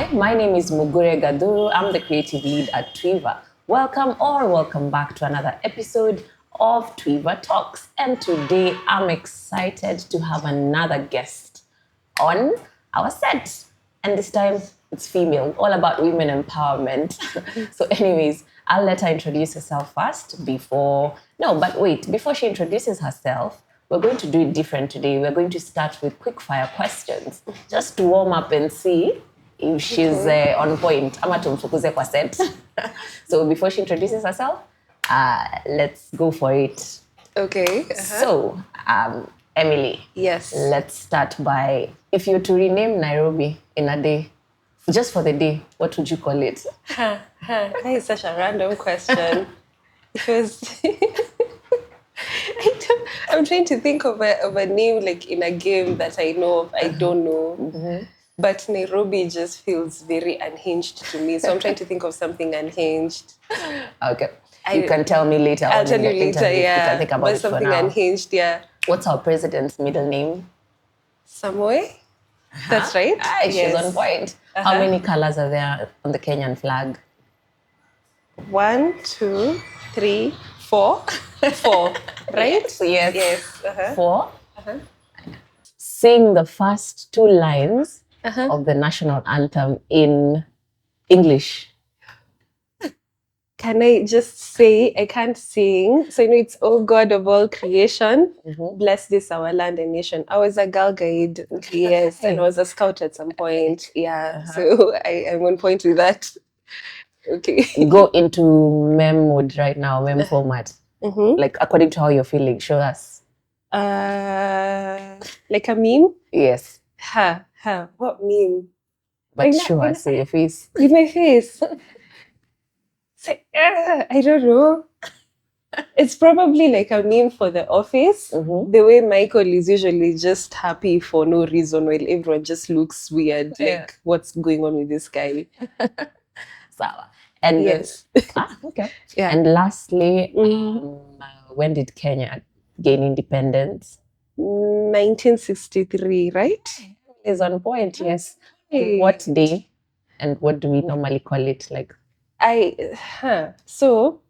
Hi, my name is Mugure Gaduru. I'm the creative lead at Twiva. Welcome back to another episode of Twiva Talks. And today I'm excited to have another guest on our set. And this time it's female, all about women empowerment. So anyways, I'll let her introduce herself first before she introduces herself, we're going to do it different today. We're going to start with quick fire questions just to warm up and see if she's on point. Ama tumfukuze kwa set. So before she introduces herself, let's go for it. Okay. So, Emily. Yes. Let's start by, if you were to rename Nairobi in a day, just for the day, what would you call it? That is such a random question. Because I'm trying to think of a name like in a game that I know of. I don't know. Mm-hmm. But Nairobi just feels very unhinged to me. So I'm trying to think of something unhinged. Okay. You can tell me later. I'll tell you later, yeah. You can think about but it for something now. Unhinged, yeah. What's our president's middle name? Samoei? That's right. She's on point. How many colors are there on the Kenyan flag? 1, 2, 3, 4. 4, right? Yes. 4. Sing the first 2 lines of the national anthem in English. Can I just say, I can't sing. So, it's oh God of all creation, bless this our land and nation. I was a girl guide, yes, and I was a scout at some point. Yeah, so I'm on point with that. Okay. Go into meme mode right now, meme format. Like according to how you're feeling, show us. Like a meme? Yes. What meme? But like show us your face. With my face. I don't know. It's probably like a meme for the office. The way Michael is usually just happy for no reason while everyone just looks weird. Like, what's going on with this guy? Sawa. And yes. Okay. Yeah. And lastly, when did Kenya gain independence? 1963, right? Is on point, yes. What day and what do we normally call it? Like, so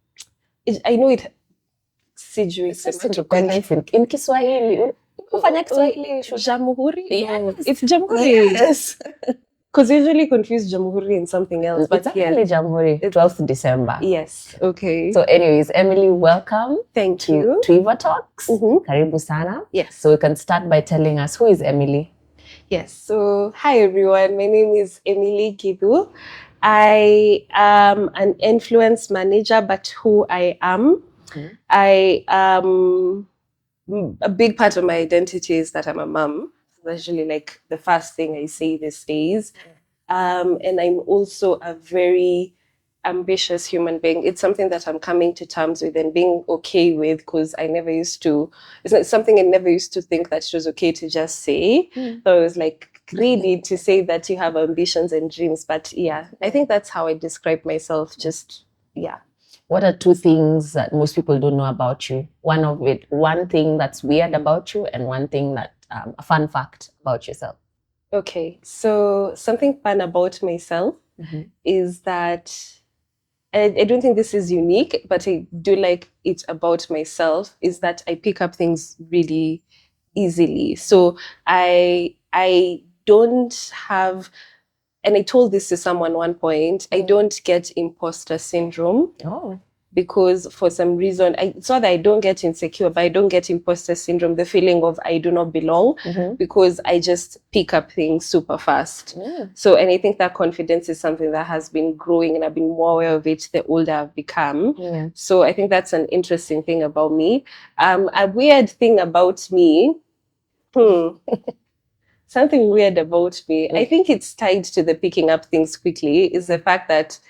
I know it. Independence in Kiswahili. Jamhuri? Yes. It's Jamhuri. Yes. Because I usually confuse Jamhuri and something else. But it's actually Jamhuri, 12th December. Yes, okay. So anyways, Emily, welcome. Thank you. To Twiva Talks. Karibu sana. Yes. So we can start by telling us, who is Emily? Yes, so hi everyone. My name is Emily Kidu. I am an influence manager, but who I am, a big part of my identity is that I'm a mom. That's usually like the first thing I say these days. And I'm also a very ambitious human being. It's something that I'm coming to terms with and being okay with, because it's something I never used to think that it was okay to just say. So I was like, greedy to say that you have ambitions and dreams. But yeah, I think that's how I describe myself. Just, yeah. What are 2 things that most people don't know about you? One thing that's weird about you, and one thing that a fun fact about yourself. Okay, so something fun about myself is that, and I don't think this is unique, but I do like it about myself, is that I pick up things really easily. So I don't have, and I told this to someone one point, I don't get imposter syndrome. Because for some reason, it's not that I don't get insecure, but I don't get imposter syndrome, the feeling of I do not belong, because I just pick up things super fast. So, and I think that confidence is something that has been growing, and I've been more aware of it the older I've become. So I think that's an interesting thing about me. A weird thing about me, something weird about me, I think it's tied to the picking up things quickly, is the fact that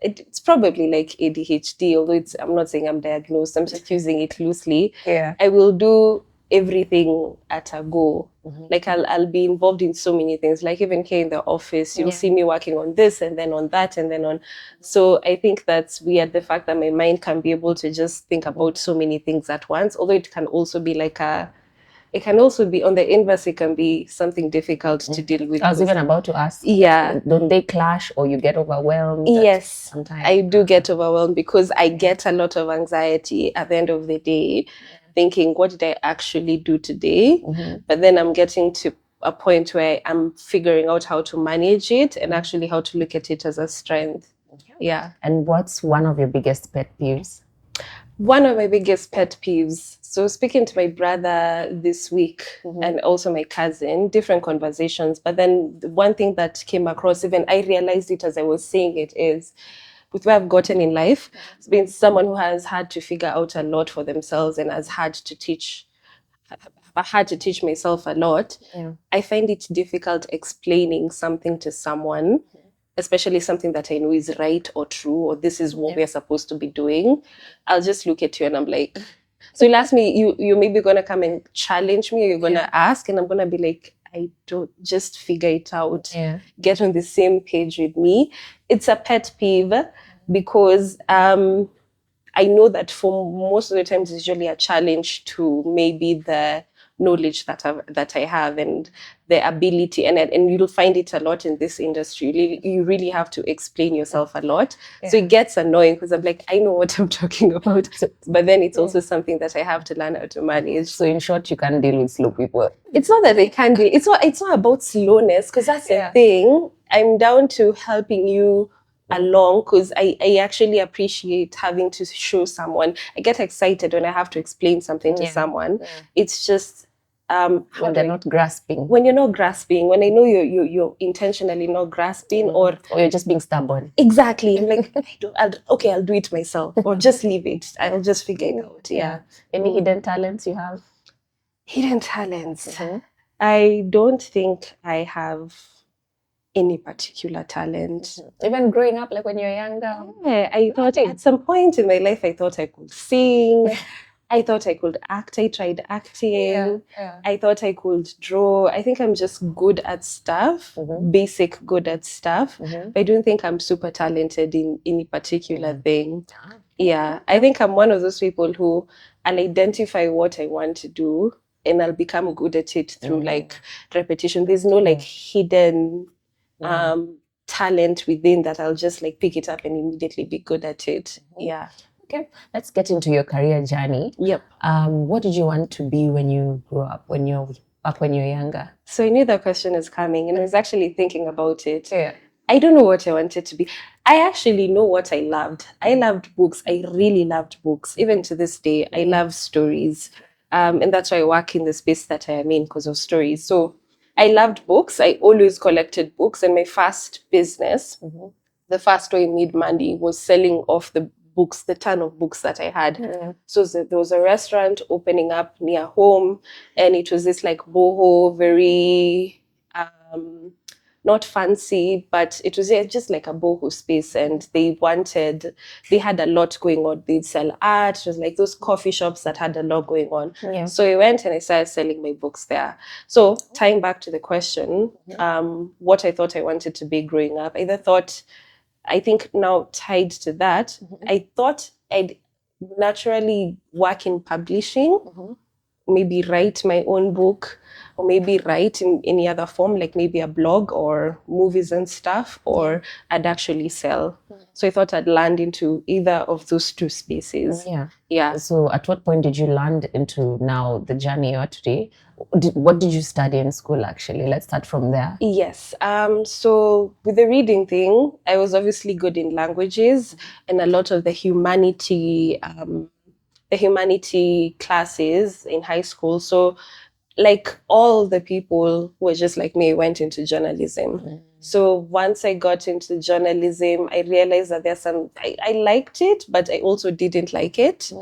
it's probably like ADHD, although I'm not saying I'm diagnosed, I'm just using it loosely. I will do everything at a go. Like I'll be involved in so many things. Like even here in the office, you'll see me working on this and then on that and then on. So I think that's weird, the fact that my mind can be able to just think about so many things at once, although it can also be like a it can also be on the inverse. It can be something difficult to deal with. I was even about to ask. Yeah. Don't they clash or you get overwhelmed? Yes, sometimes I do get overwhelmed because I get a lot of anxiety at the end of the day, thinking, what did I actually do today? But then I'm getting to a point where I'm figuring out how to manage it and actually how to look at it as a strength. Yeah. And what's one of your biggest pet peeves? One of my biggest pet peeves. So speaking to my brother this week and also my cousin, different conversations. But then the one thing that came across, even I realized it as I was saying it, is with where I've gotten in life, it's been someone who has had to figure out a lot for themselves and has had to teach. I had to teach myself a lot. Yeah. I find it difficult explaining something to someone, especially something that I know is right or true, or this is what we're supposed to be doing. I'll just look at you and I'm like, so you'll ask me, you're maybe going to come and challenge me, or you're going to ask, and I'm going to be like, I don't, just figure it out. Yeah. Get on the same page with me. It's a pet peeve because I know that for most of the times it's usually a challenge to maybe the knowledge that I have and the ability, and you'll find it a lot in this industry. You really have to explain yourself a lot. So it gets annoying because I'm like, I know what I'm talking about, but then it's also something that I have to learn how to manage. So in short, you can't deal with slow people. It's not that they can't deal. It's not about slowness, because that's the thing. I'm down to helping you along because I actually appreciate having to show someone. I get excited when I have to explain something to someone. It's just When they're not grasping. when you're not grasping, when I know you're intentionally not grasping, or you're just being stubborn. exactly. I'm like, I'll do it myself, or just leave it. I'll just figure it out. Yeah. Any hidden talents you have? Hidden talents. I don't think I have any particular talent. Even growing up, like when you're younger? Yeah, I thought at some point in my life, I thought I could sing. I thought I could act. I tried acting. I thought I could draw. I think I'm just good at stuff, basic good at stuff. But I don't think I'm super talented in any particular thing. Yeah, I think I'm one of those people who I'll identify what I want to do and I'll become good at it through like repetition. There's no like hidden talent within that. I'll just like pick it up and immediately be good at it. Yeah. Okay, let's get into your career journey. Yep. What did you want to be when you grew up, when you're younger? So I knew that question is coming and I was actually thinking about it. Yeah. I don't know what I wanted to be. I actually know what I loved. I loved books. I really loved books. Even to this day, I love stories. And that's why I work in the space that I am in, because of stories. So I loved books. I always collected books. And my first business, the first way I made money, was selling off the books, the ton of books that I had. So there was a restaurant opening up near home, and it was this like boho, very not fancy, but it was just like a boho space, and they had a lot going on. They'd sell art. It was like those coffee shops that had a lot going on. So I went and I started selling my books there. So tying back to the question, what I thought I wanted to be growing up, I think now tied to that, I thought I'd naturally work in publishing, maybe write my own book, or maybe write in any other form, like maybe a blog or movies and stuff, or I'd actually sell. So I thought I'd land into either of those two spaces. Yeah. So at what point did you land into now the journey you are today? What did you study in school, actually? Let's start from there. Yes. So with the reading thing, I was obviously good in languages and a lot of the humanity classes in high school. So like all the people who were just like me went into journalism. So once I got into journalism, I realized that I liked it, but I also didn't like it.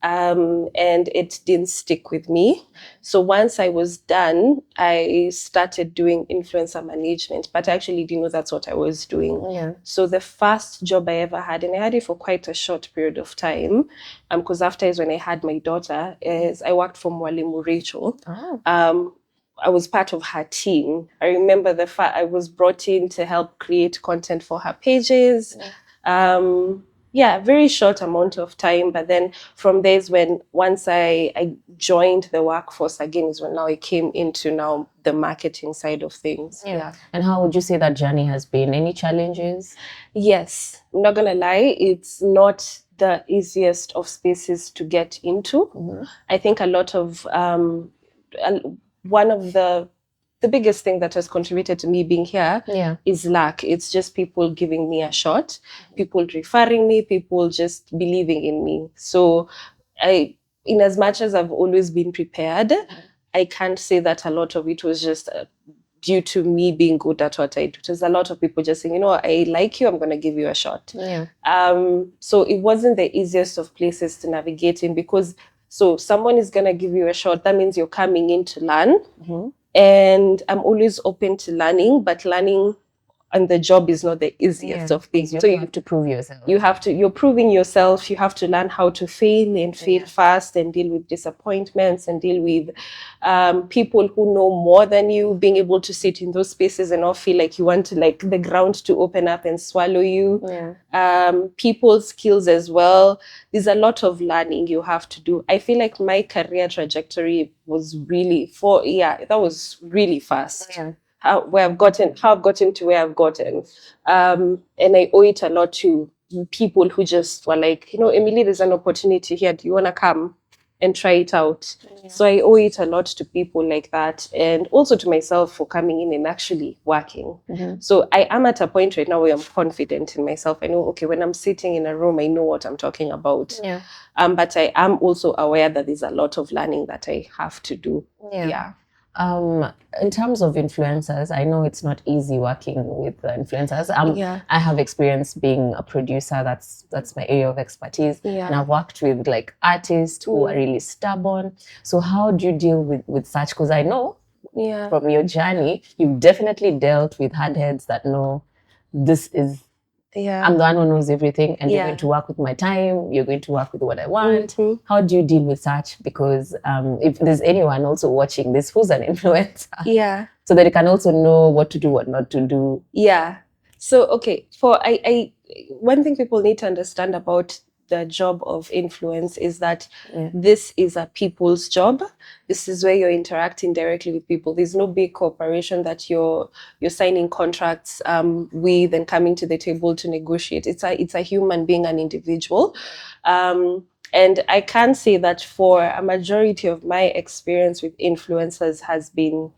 And it didn't stick with me. So once I was done, I started doing influencer management, but I actually didn't know that's what I was doing. So the first job I ever had, and I had it for quite a short period of time, because after is when I had my daughter, is I worked for Mwalimu Rachel. I was part of her team. I remember I was brought in to help create content for her pages. very short amount of time. But then from there is when once I joined the workforce again is when now I came into now the marketing side of things. Yeah. And how would you say that journey has been? Any challenges? Yes, I'm not gonna lie, it's not the easiest of spaces to get into. I think a lot of one of the biggest thing that has contributed to me being here is luck. It's just people giving me a shot, people referring me, people just believing in me. So in as much as I've always been prepared, I can't say that a lot of it was just due to me being good at what I do. There's a lot of people just saying, you know, I like you, I'm going to give you a shot. So it wasn't the easiest of places to navigate in because so someone is going to give you a shot. That means you're coming in to learn. And I'm always open to learning, but learning and the job is not the easiest of things. So you have to prove yourself. You're proving yourself. You have to learn how to fail and fail fast and deal with disappointments and deal with people who know more than you, being able to sit in those spaces and not feel like you want to like the ground to open up and swallow you. People's skills as well. There's a lot of learning you have to do. I feel like my career trajectory was really that was really fast. How I've gotten to where I've gotten. And I owe it a lot to people who just were like, you know, Emily, there's an opportunity here. Do you want to come and try it out? So I owe it a lot to people like that. And also to myself for coming in and actually working. So I am at a point right now where I'm confident in myself. I know, okay, when I'm sitting in a room, I know what I'm talking about. But I am also aware that there's a lot of learning that I have to do. In terms of influencers, I know it's not easy working with influencers. I have experience being a producer. That's my area of expertise. And I've worked with like artists who are really stubborn. So how do you deal with such? Because I know from your journey, you've definitely dealt with hard heads that know this is I'm the one who knows everything, and you're going to work with my time, you're going to work with what I want. How do you deal with such? Because if there's anyone also watching this who's an influencer, so that they can also know what to do, what not to do. So okay, I one thing people need to understand about the job of influence is that this is a people's job. This is where you're interacting directly with people. There's no big corporation that you're signing contracts with and coming to the table to negotiate. It's a human being, an individual. And I can say that for a majority of my experience with influencers has been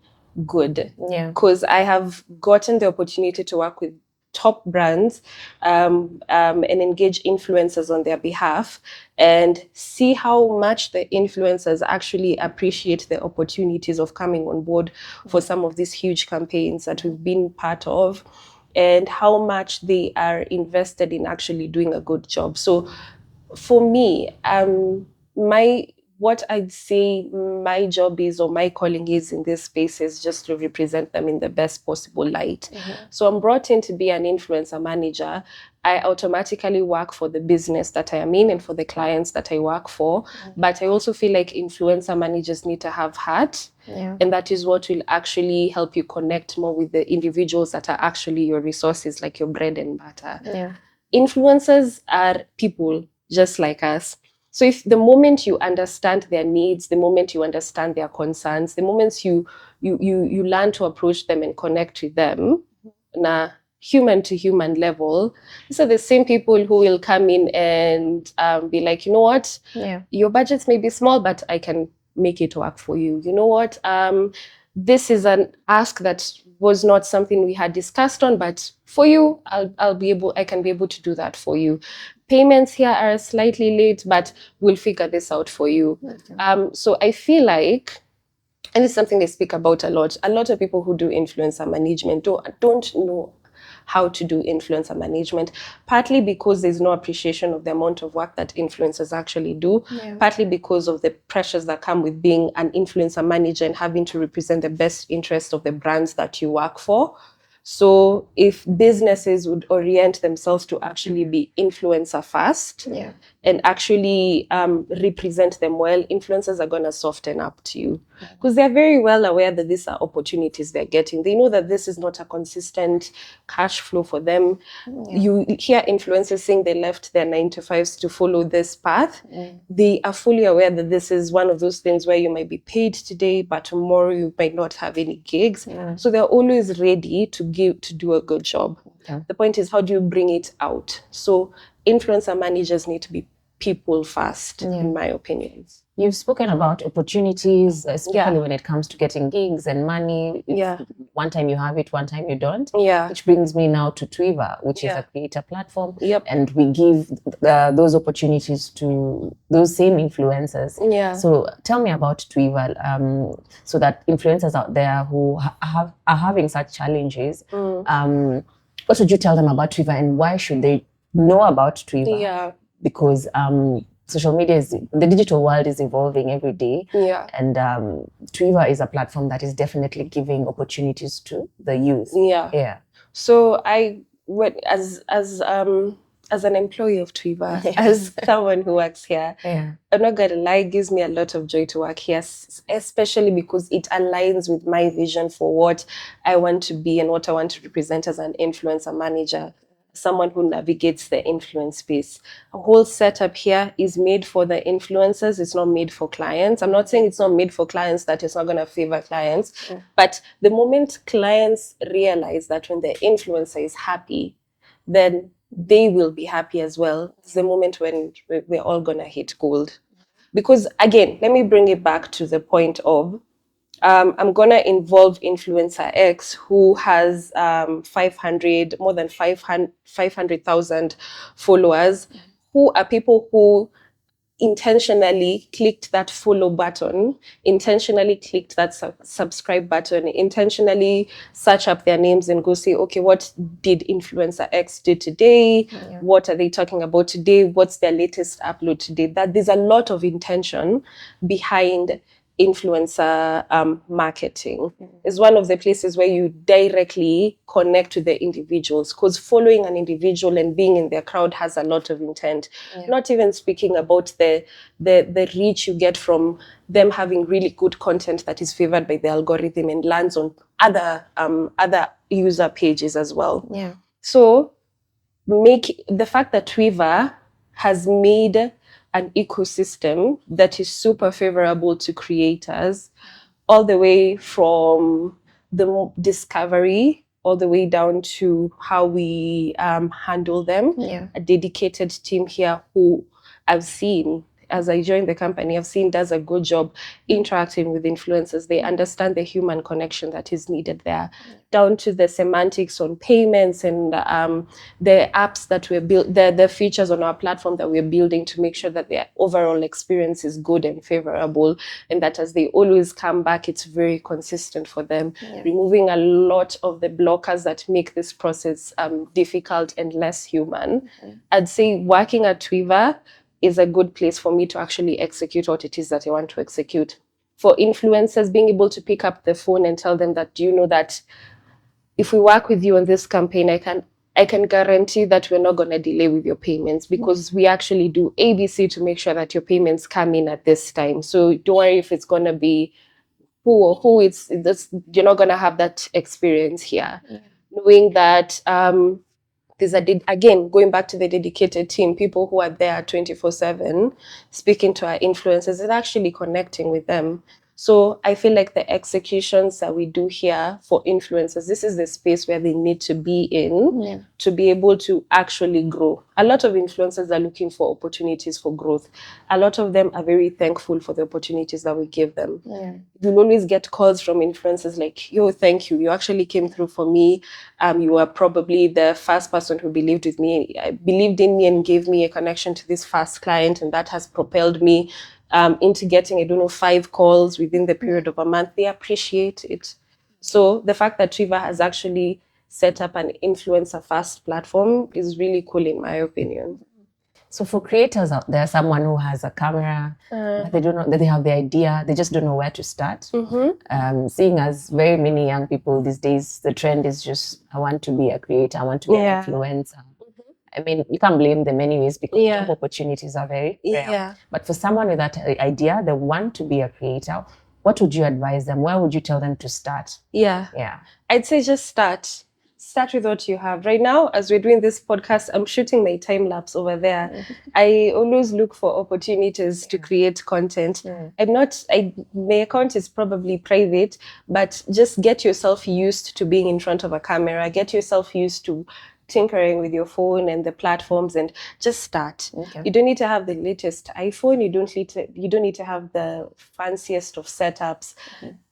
good. Because I have gotten the opportunity to work with top brands and engage influencers on their behalf and see how much the influencers actually appreciate the opportunities of coming on board for some of these huge campaigns that we've been part of and how much they are invested in actually doing a good job. So for me, what I'd say my job is or my calling is in this space is just to represent them in the best possible light. So I'm brought in to be an influencer manager. I automatically work for the business that I am in and for the clients that I work for. But I also feel like influencer managers need to have heart. And that is what will actually help you connect more with the individuals that are actually your resources, like your bread and butter. Influencers are people just like us. So if the moment you understand their needs, the moment you understand their concerns, the moment you learn to approach them and connect with them on a human to human level, these are the same people who will come in and be like, you know what, your budgets may be small, but I can make it work for you. You know what, this is an ask that was not something we had discussed on, but for you, I can be able to do that for you. Payments here are slightly late, but we'll figure this out for you. So I feel like, and it's something they speak about a lot of people who do influencer management don't know how to do influencer management, partly because there's no appreciation of the amount of work that influencers actually do, partly because of the pressures that come with being an influencer manager and having to represent the best interest of the brands that you work for. So if businesses would orient themselves to actually be influencer first and actually represent them well, influencers are going to soften up to you. because they're very well aware that these are opportunities they're getting. They know that this is not a consistent cash flow for them. You hear influencers saying they left their 9 to 5s to follow this path. They are fully aware that this is one of those things where you might be paid today, but tomorrow you might not have any gigs. So they're always ready to do a good job. The point is, how do you bring it out? So influencer managers need to be people first, in my opinion. You've spoken about opportunities, especially when it comes to getting gigs and money. One time you have it, one time you don't. Which brings me now to Twiva, which is a creator platform. And we give those opportunities to those same influencers. So tell me about Twiva, so that influencers out there who are having such challenges, what should you tell them about Twiva, and why should they know about Twiva? Because social media the digital world is evolving every day. And Twiva is a platform that is definitely giving opportunities to the youth. So I went as an employee of Twiva, as someone who works here, I'm not gonna lie, it gives me a lot of joy to work here, especially because it aligns with my vision for what I want to be and what I want to represent as an influencer manager, someone who navigates the influence space. A whole setup here is made for the influencers. It's not made for clients. I'm not saying it's not made for clients, that it's not going to favor clients. But the moment clients realize that when the influencer is happy, then they will be happy as well. It's the moment when we're all going to hit gold. Because again, let me bring it back to the point of, I'm going to involve influencer X who has more than 500,000 followers, who are people who intentionally clicked that follow button, intentionally clicked that subscribe button, intentionally search up their names and go say, okay, what did influencer X do today? What are they talking about today? What's their latest upload today? That there's a lot of intention behind influencer marketing. Is one of the places where you directly connect to the individuals, because following an individual and being in their crowd has a lot of intent. Not even speaking about the reach you get from them having really good content that is favored by the algorithm and lands on other user pages as well. So the fact that Twiva has made an ecosystem that is super favorable to creators, all the way from the discovery, all the way down to how we handle them. A dedicated team here who I've seen, as I joined the company, I've seen does a good job interacting with influencers. They understand the human connection that is needed there, down to the semantics on payments and the apps that we're the features on our platform that we're building to make sure that their overall experience is good and favorable, and that as they always come back, it's very consistent for them, removing a lot of the blockers that make this process difficult and less human. I'd say working at Twiva is a good place for me to actually execute what it is that I want to execute. For influencers, being able to pick up the phone and tell them that, do you know that if we work with you on this campaign, I can guarantee that we're not going to delay with your payments, because we actually do ABC to make sure that your payments come in at this time. So don't worry if it's going to be who it's this, you're not going to have that experience here. Knowing that there's again, going back to the dedicated team, people who are there 24/7, speaking to our influencers and actually connecting with them. So I feel like the executions that we do here for influencers, this is the space where they need to be in to be able to actually grow. A lot of influencers are looking for opportunities for growth. A lot of them are very thankful for the opportunities that we give them. You'll always get calls from influencers like, yo, thank you. You actually came through for me. You were probably the first person who believed in me and gave me a connection to this first client, and that has propelled me into getting, 5 calls within the period of a month. They appreciate it. So the fact that Twiva has actually set up an influencer fast platform is really cool, in my opinion. So for creators out there, someone who has a camera, but they don't know that they have the idea, they just don't know where to start. Seeing as very many young people these days, the trend is just, I want to be a creator, I want to be an influencer. I mean, you can't blame them anyways, because job opportunities are very rare. But for someone with that idea, they want to be a creator, what would you advise them? Where would you tell them to start? Yeah. Yeah. I'd say just start. Start with what you have. Right now, as we're doing this podcast, I'm shooting my time lapse over there. I always look for opportunities to create content. My account is probably private, but just get yourself used to being in front of a camera. Get yourself used to tinkering with your phone and the platforms, and just start. Okay. You don't need to have the latest iPhone. You don't need to have the fanciest of setups.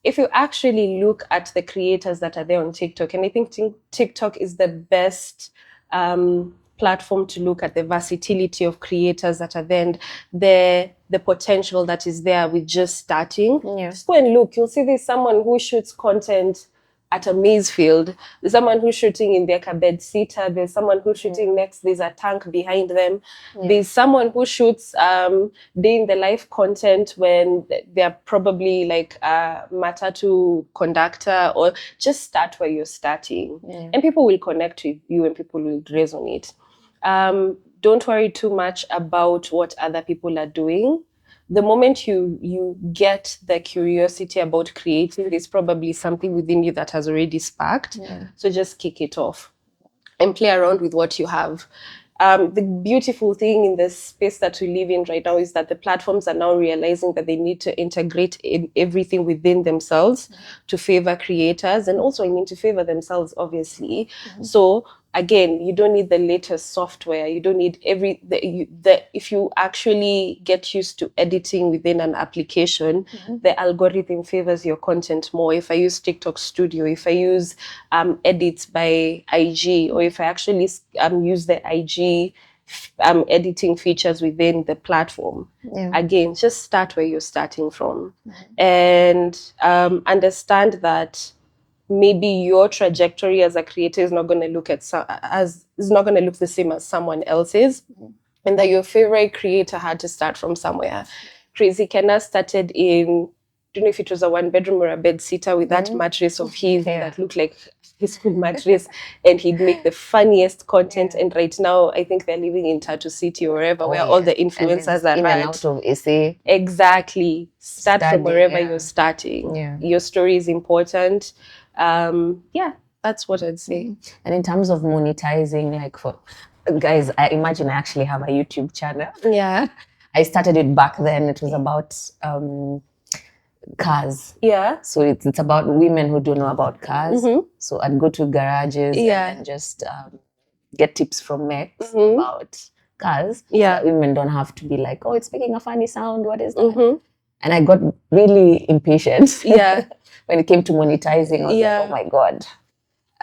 If you actually look at the creators that are there on TikTok, and I think TikTok is the best platform to look at the versatility of creators that are there, and the potential that is there with just starting. Yeah. Just go and look. You'll see there's someone who shoots content at a maize field. There's someone who's shooting in their bed sitter. There's someone who's shooting next. There's a tank behind them. There's someone who shoots day in the life content when they're probably like a matatu conductor, or just start where you're starting. And people will connect with you and people will resonate. Don't worry too much about what other people are doing. The moment you get the curiosity about creating, there's probably something within you that has already sparked. So just kick it off and play around with what you have. The beautiful thing in this space that we live in right now is that the platforms are now realizing that they need to integrate everything within themselves to favor creators, and also to favor themselves, obviously. So again, you don't need the latest software. You don't need if you actually get used to editing within an application, the algorithm favors your content more. If I use TikTok Studio, if I use edits by IG, or if I actually use the IG editing features within the platform, again, just start where you're starting from, and understand that maybe your trajectory as a creator is not going to look the same as someone else's, and that your favorite creator had to start from somewhere. Crazy Kenna started in, I don't know if it was a 1-bedroom or a bed sitter with that mattress of his that looked like his school mattress, and he'd make the funniest content. And right now, I think they're living in Tattoo City or wherever, where all the influencers are in and out of SA. Exactly. Start from wherever you're starting. Your story is important. That's what I'd say. And in terms of monetizing, like for guys, I imagine I actually have a YouTube channel. Yeah. I started it back then. It was about cars. Yeah. So it's about women who don't know about cars. So I'd go to garages and just get tips from mechs about cars. Yeah. So that women don't have to be like, oh, it's making a funny sound. What is that? And I got really impatient. Yeah. When it came to monetizing, I was like, oh my God.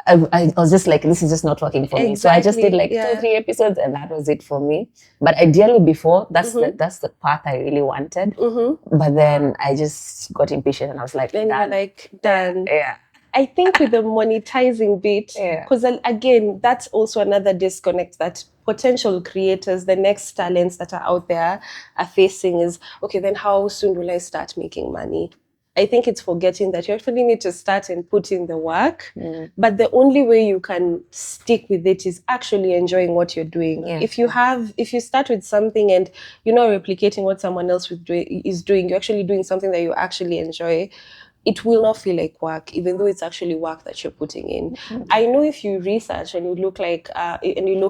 I was just like, this is just not working for me. So I just did like 2-3 episodes, and that was it for me. But ideally before, that's the path I really wanted. But then I just got impatient, and I was like, then done. you're like, done. Yeah. I think with the monetizing bit, because again, that's also another disconnect that potential creators, the next talents that are out there are facing is, okay, then how soon will I start making money? I think it's forgetting that you actually need to start and put in the work. But the only way you can stick with it is actually enjoying what you're doing. If you start with something and you're not replicating what someone else is doing, you're actually doing something that you actually enjoy, it will not feel like work, even though it's actually work that you're putting in. I know if you research and you look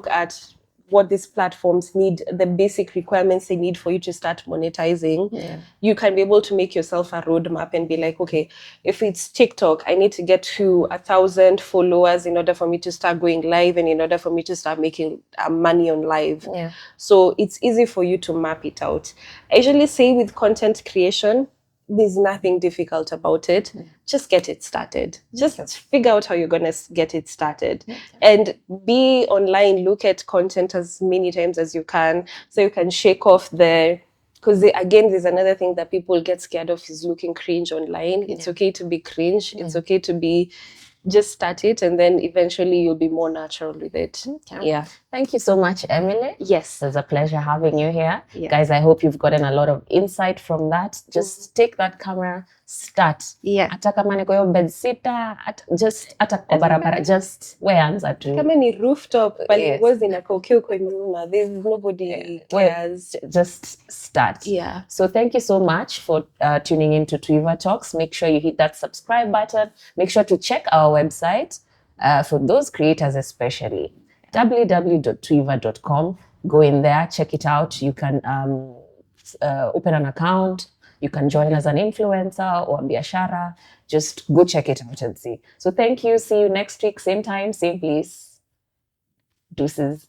at what these platforms need, the basic requirements they need for you to start monetizing, you can be able to make yourself a roadmap and be like, okay, if it's TikTok, I need to get to 1,000 followers in order for me to start going live and in order for me to start making money on live. So it's easy for you to map it out. I usually say with content creation, there's nothing difficult about it. Just get it started. Just figure out how you're going to get it started. And be online, look at content as many times as you can, so you can shake off because again, there's another thing that people get scared of, is looking cringe online. It's okay to be cringe. It's okay to be, just start it, and then eventually you'll be more natural with it. Thank you so much, Emily. Yes. It was a pleasure having you here. Guys, I hope you've gotten a lot of insight from that. Just take that camera, start. Yeah. Hata kama niko hiyo bed sitter, hata kwa barabara, just we anza tu. Kama ni rooftop, but Yes. it was in a kokio kwa nyuma. There's nobody cares. Just start. Yeah. So thank you so much for tuning in to Twiva Talks. Make sure you hit that subscribe button. Make sure to check our website for those creators especially. www.twiva.com. Go in there, check it out. You can open an account. You can join as an influencer or biashara. Just go check it out and see. So thank you. See you next week, same time, same place. Deuces.